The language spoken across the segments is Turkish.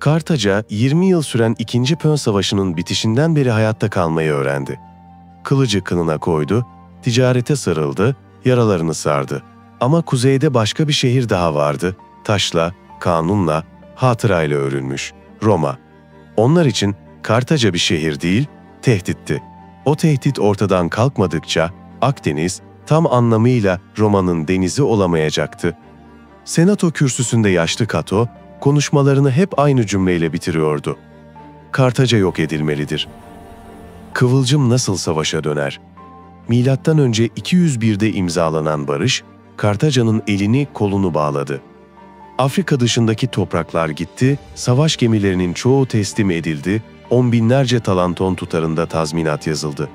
Kartaca, 20 yıl süren 2. Pön Savaşı'nın bitişinden beri hayatta kalmayı öğrendi. Kılıcı kınına koydu, ticarete sarıldı, yaralarını sardı. Ama kuzeyde başka bir şehir daha vardı, taşla, kanunla, hatırayla örülmüş, Roma. Onlar için Kartaca bir şehir değil, tehditti. O tehdit ortadan kalkmadıkça Akdeniz tam anlamıyla Roma'nın denizi olamayacaktı. Senato kürsüsünde yaşlı Cato, konuşmalarını hep aynı cümleyle bitiriyordu. Kartaca yok edilmelidir. Kıvılcım nasıl savaşa döner? Milattan önce 201'de imzalanan barış, Kartaca'nın elini kolunu bağladı. Afrika dışındaki topraklar gitti, savaş gemilerinin çoğu teslim edildi, on binlerce talanton tutarında tazminat yazıldı.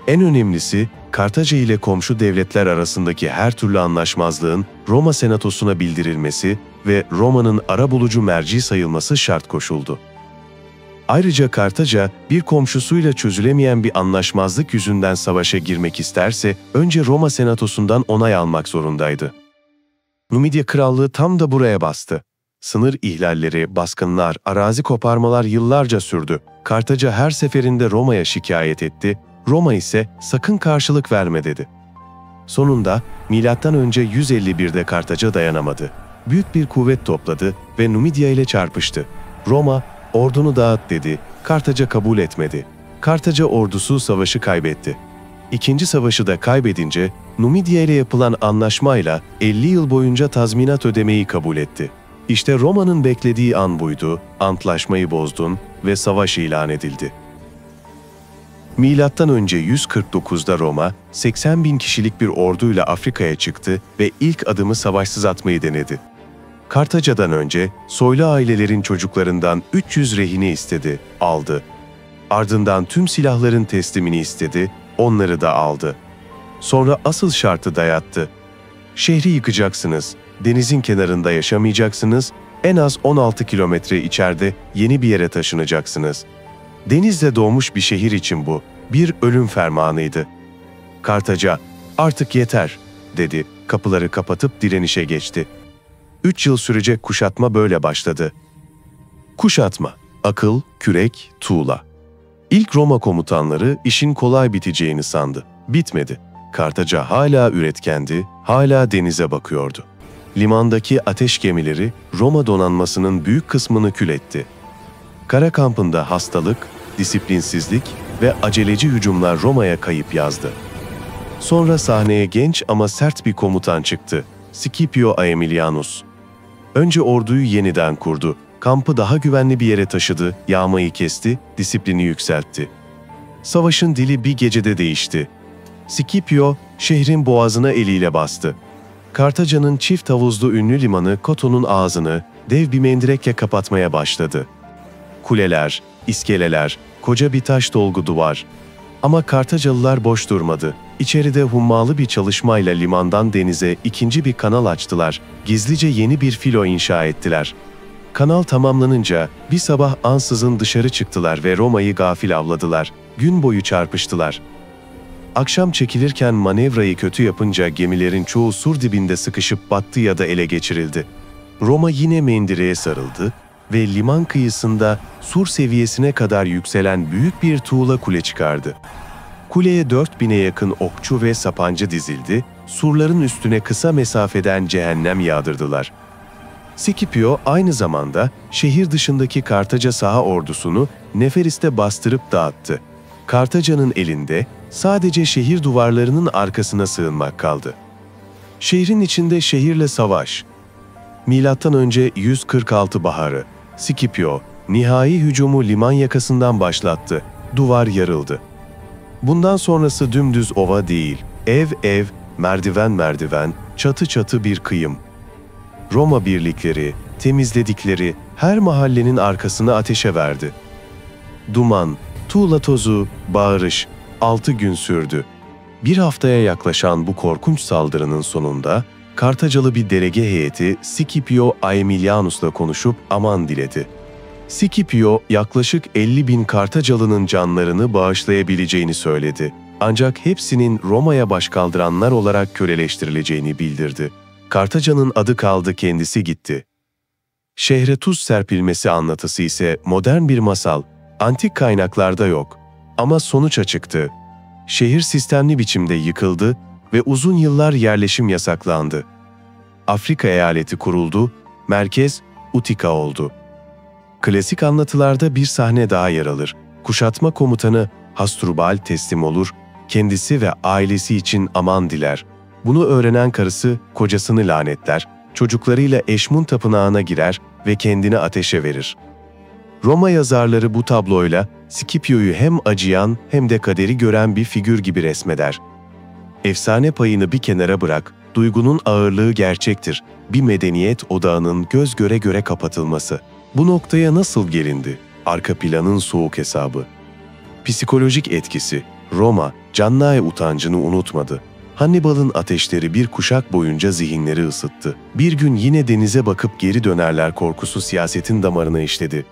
En önemlisi, Kartaca ile komşu devletler arasındaki her türlü anlaşmazlığın Roma Senatosu'na bildirilmesi ve Roma'nın arabulucu merci sayılması şart koşuldu. Ayrıca Kartaca, bir komşusuyla çözülemeyen bir anlaşmazlık yüzünden savaşa girmek isterse, önce Roma Senatosu'ndan onay almak zorundaydı. Numidya Krallığı tam da buraya bastı. Sınır ihlalleri, baskınlar, arazi koparmalar yıllarca sürdü. Kartaca her seferinde Roma'ya şikayet etti, Roma ise sakın karşılık verme dedi. Sonunda milattan önce 151'de Kartaca dayanamadı. Büyük bir kuvvet topladı ve Numidya ile çarpıştı. Roma, ordunu dağıt dedi, Kartaca kabul etmedi. Kartaca ordusu savaşı kaybetti. İkinci savaşı da kaybedince Numidya ile yapılan anlaşmayla 50 yıl boyunca tazminat ödemeyi kabul etti. İşte Roma'nın beklediği an buydu, antlaşmayı bozdun ve savaş ilan edildi. Milattan önce 149'da Roma, 80 bin kişilik bir orduyla Afrika'ya çıktı ve ilk adımı savaşsız atmayı denedi. Kartaca'dan önce soylu ailelerin çocuklarından 300 rehine istedi, aldı. Ardından tüm silahların teslimini istedi, onları da aldı. Sonra asıl şartı dayattı. Şehri yıkacaksınız, denizin kenarında yaşamayacaksınız, en az 16 kilometre içeride yeni bir yere taşınacaksınız. Denizde doğmuş bir şehir için bu, bir ölüm fermanıydı. Kartaca, artık yeter, dedi, kapıları kapatıp direnişe geçti. 3 yıl sürecek kuşatma böyle başladı. Kuşatma, akıl, kürek, tuğla. İlk Roma komutanları işin kolay biteceğini sandı. Bitmedi. Kartaca hala üretkendi, hala denize bakıyordu. Limandaki ateş gemileri Roma donanmasının büyük kısmını kül etti. Kara kampında hastalık, disiplinsizlik ve aceleci hücumlar Roma'ya kayıp yazdı. Sonra sahneye genç ama sert bir komutan çıktı, Scipio Aemilianus. Önce orduyu yeniden kurdu, kampı daha güvenli bir yere taşıdı, yağmayı kesti, disiplini yükseltti. Savaşın dili bir gecede değişti. Scipio, şehrin boğazına eliyle bastı. Kartaca'nın çift havuzlu ünlü limanı Koto'nun ağzını dev bir mendirekle kapatmaya başladı. Kuleler, iskeleler, koca bir taş dolgu duvar. Ama Kartacalılar boş durmadı. İçeride hummalı bir çalışmayla limandan denize ikinci bir kanal açtılar. Gizlice yeni bir filo inşa ettiler. Kanal tamamlanınca bir sabah ansızın dışarı çıktılar ve Roma'yı gafil avladılar. Gün boyu çarpıştılar. Akşam çekilirken manevrayı kötü yapınca gemilerin çoğu sur dibinde sıkışıp battı ya da ele geçirildi. Roma yine mendireğe sarıldı ve liman kıyısında sur seviyesine kadar yükselen büyük bir tuğla kule çıkardı. Kuleye 4000'e yakın okçu ve sapancı dizildi, surların üstüne kısa mesafeden cehennem yağdırdılar. Scipio aynı zamanda şehir dışındaki Kartaca saha ordusunu Neferis'te bastırıp dağıttı. Kartaca'nın elinde sadece şehir duvarlarının arkasına sığınmak kaldı. Şehrin içinde şehirle savaş. Milattan önce 146 baharı, Scipio, nihai hücumu liman yakasından başlattı. Duvar yarıldı. Bundan sonrası dümdüz ova değil, ev ev, merdiven merdiven, çatı çatı bir kıyım. Roma birlikleri, temizledikleri her mahallenin arkasını ateşe verdi. Duman, tuğla tozu, bağırış, 6 gün sürdü. Bir haftaya yaklaşan bu korkunç saldırının sonunda, Kartacalı bir delege heyeti Scipio Aemilianus'la konuşup aman diledi. Scipio yaklaşık 50.000 Kartacalı'nın canlarını bağışlayabileceğini söyledi. Ancak hepsinin Roma'ya başkaldıranlar olarak köleleştirileceğini bildirdi. Kartaca'nın adı kaldı, kendisi gitti. Şehre tuz serpilmesi anlatısı ise modern bir masal. Antik kaynaklarda yok. Ama sonuç açıktı. Şehir sistemli biçimde yıkıldı ve uzun yıllar yerleşim yasaklandı. Afrika eyaleti kuruldu, merkez Utica oldu. Klasik anlatılarda bir sahne daha yer alır. Kuşatma komutanı Hasdrubal teslim olur, kendisi ve ailesi için aman diler. Bunu öğrenen karısı kocasını lanetler, çocuklarıyla Eşmun tapınağına girer ve kendini ateşe verir. Roma yazarları bu tabloyla Scipio'yu hem acıyan hem de kaderi gören bir figür gibi resmeder. Efsane payını bir kenara bırak, duygunun ağırlığı gerçektir. Bir medeniyet odağının göz göre göre kapatılması. Bu noktaya nasıl gelindi? Arka planın soğuk hesabı. Psikolojik etkisi. Roma, Cannae utancını unutmadı. Hannibal'ın ateşleri bir kuşak boyunca zihinleri ısıttı. Bir gün yine denize bakıp geri dönerler korkusu siyasetin damarına işledi.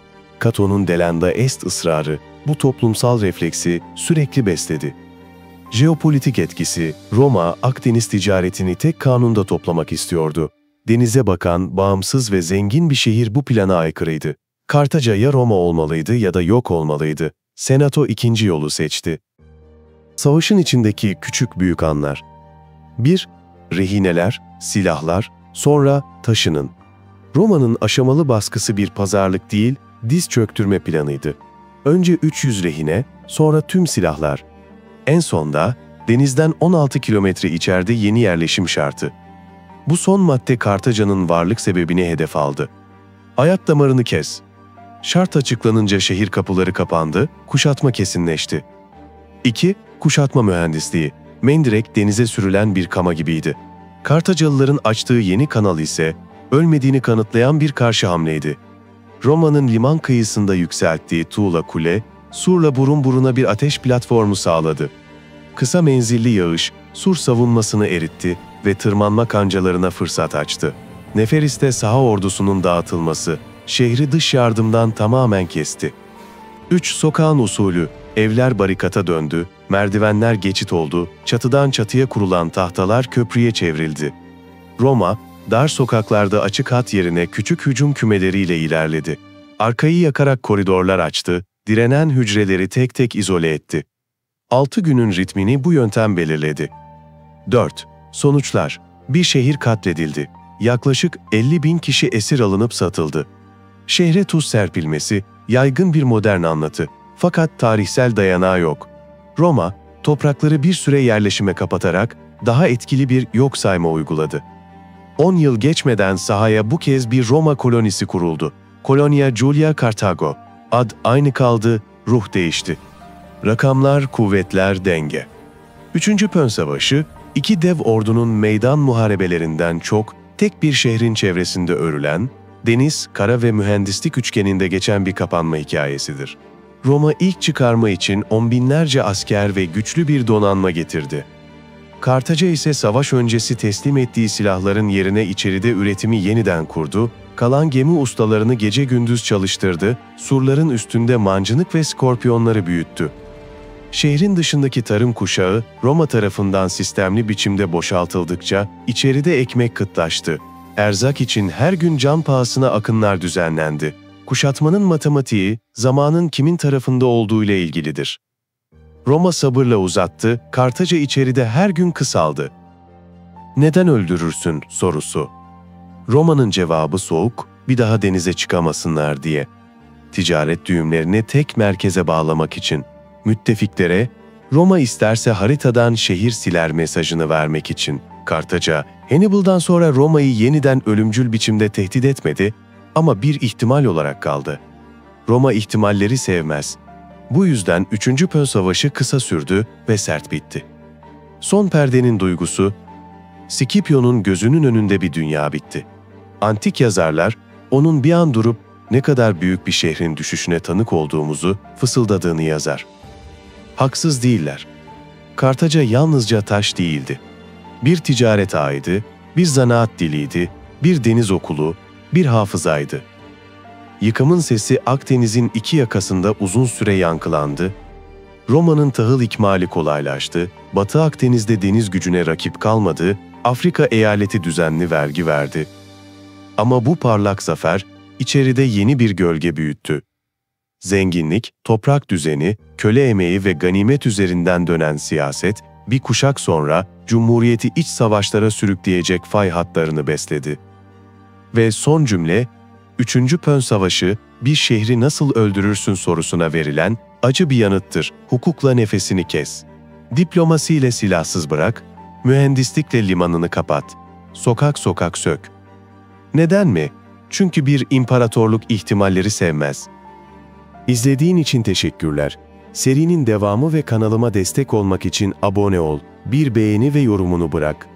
Cato'nun delenda est ısrarı, bu toplumsal refleksi sürekli besledi. Jeopolitik etkisi, Roma, Akdeniz ticaretini tek kanunda toplamak istiyordu. Denize bakan, bağımsız ve zengin bir şehir bu plana aykırıydı. Kartaca ya Roma olmalıydı ya da yok olmalıydı. Senato ikinci yolu seçti. Savaşın içindeki küçük büyük anlar. 1. Rehineler, silahlar, sonra taşının. Roma'nın aşamalı baskısı bir pazarlık değil, diz çöktürme planıydı. Önce 300 rehine, sonra tüm silahlar. En sonda denizden 16 kilometre içeride yeni yerleşim şartı. Bu son madde Kartaca'nın varlık sebebini hedef aldı. Hayat damarını kes. Şart açıklanınca şehir kapıları kapandı, kuşatma kesinleşti. 2. Kuşatma mühendisliği. Mendirek denize sürülen bir kama gibiydi. Kartacalıların açtığı yeni kanal ise ölmediğini kanıtlayan bir karşı hamleydi. Roma'nın liman kıyısında yükselttiği tuğla kule, surla burun buruna bir ateş platformu sağladı. Kısa menzilli yağış, sur savunmasını eritti ve tırmanma kancalarına fırsat açtı. Neferis'te saha ordusunun dağıtılması, şehri dış yardımdan tamamen kesti. 3. Sokağın usulü, evler barikata döndü, merdivenler geçit oldu, çatıdan çatıya kurulan tahtalar köprüye çevrildi. Roma, dar sokaklarda açık hat yerine küçük hücum kümeleriyle ilerledi. Arkayı yakarak koridorlar açtı, direnen hücreleri tek tek izole etti. 6 günün ritmini bu yöntem belirledi. 4. Sonuçlar. Bir şehir katledildi. Yaklaşık 50.000 kişi esir alınıp satıldı. Şehre tuz serpilmesi, yaygın bir modern anlatı. Fakat tarihsel dayanağı yok. Roma, toprakları bir süre yerleşime kapatarak daha etkili bir yok sayma uyguladı. 10 yıl geçmeden sahaya bu kez bir Roma kolonisi kuruldu. Colonia Julia Carthago. Ad aynı kaldı, ruh değişti. Rakamlar, kuvvetler, denge. 3. Pön Savaşı, iki dev ordunun meydan muharebelerinden çok, tek bir şehrin çevresinde örülen, deniz, kara ve mühendislik üçgeninde geçen bir kapanma hikayesidir. Roma ilk çıkarma için on binlerce asker ve güçlü bir donanma getirdi. Kartaca ise savaş öncesi teslim ettiği silahların yerine içeride üretimi yeniden kurdu, kalan gemi ustalarını gece gündüz çalıştırdı, surların üstünde mancınık ve skorpiyonları büyüttü. Şehrin dışındaki tarım kuşağı, Roma tarafından sistemli biçimde boşaltıldıkça içeride ekmek kıtlaştı. Erzak için her gün can pahasına akınlar düzenlendi. Kuşatmanın matematiği, zamanın kimin tarafında olduğuyla ilgilidir. Roma sabırla uzattı, Kartaca içeride her gün kısaldı. Neden öldürürsün sorusu. Roma'nın cevabı soğuk, bir daha denize çıkamasınlar diye. Ticaret düğümlerini tek merkeze bağlamak için. Müttefiklere, Roma isterse haritadan şehir siler mesajını vermek için. Kartaca, Hannibal'dan sonra Roma'yı yeniden ölümcül biçimde tehdit etmedi ama bir ihtimal olarak kaldı. Roma ihtimalleri sevmez. Bu yüzden 3. Pön Savaşı kısa sürdü ve sert bitti. Son perdenin duygusu, Scipio'nun gözünün önünde bir dünya bitti. Antik yazarlar, onun bir an durup ne kadar büyük bir şehrin düşüşüne tanık olduğumuzu fısıldadığını yazar. Haksız değiller. Kartaca yalnızca taş değildi. Bir ticaret ağıydı, bir zanaat diliydi, bir deniz okulu, bir hafızaydı. Yıkımın sesi Akdeniz'in iki yakasında uzun süre yankılandı. Roma'nın tahıl ikmali kolaylaştı, Batı Akdeniz'de deniz gücüne rakip kalmadı, Afrika eyaleti düzenli vergi verdi. Ama bu parlak zafer, içeride yeni bir gölge büyüttü. Zenginlik, toprak düzeni, köle emeği ve ganimet üzerinden dönen siyaset, bir kuşak sonra Cumhuriyeti iç savaşlara sürükleyecek fay hatlarını besledi. Ve son cümle, 3. Pön Savaşı, bir şehri nasıl öldürürsün sorusuna verilen acı bir yanıttır. Hukukla nefesini kes. Diplomasiyle silahsız bırak, mühendislikle limanını kapat. Sokak sokak sök. Neden mi? Çünkü bir imparatorluk ihtimalleri sevmez. İzlediğin için teşekkürler. Serinin devamı ve kanalıma destek olmak için abone ol, bir beğeni ve yorumunu bırak.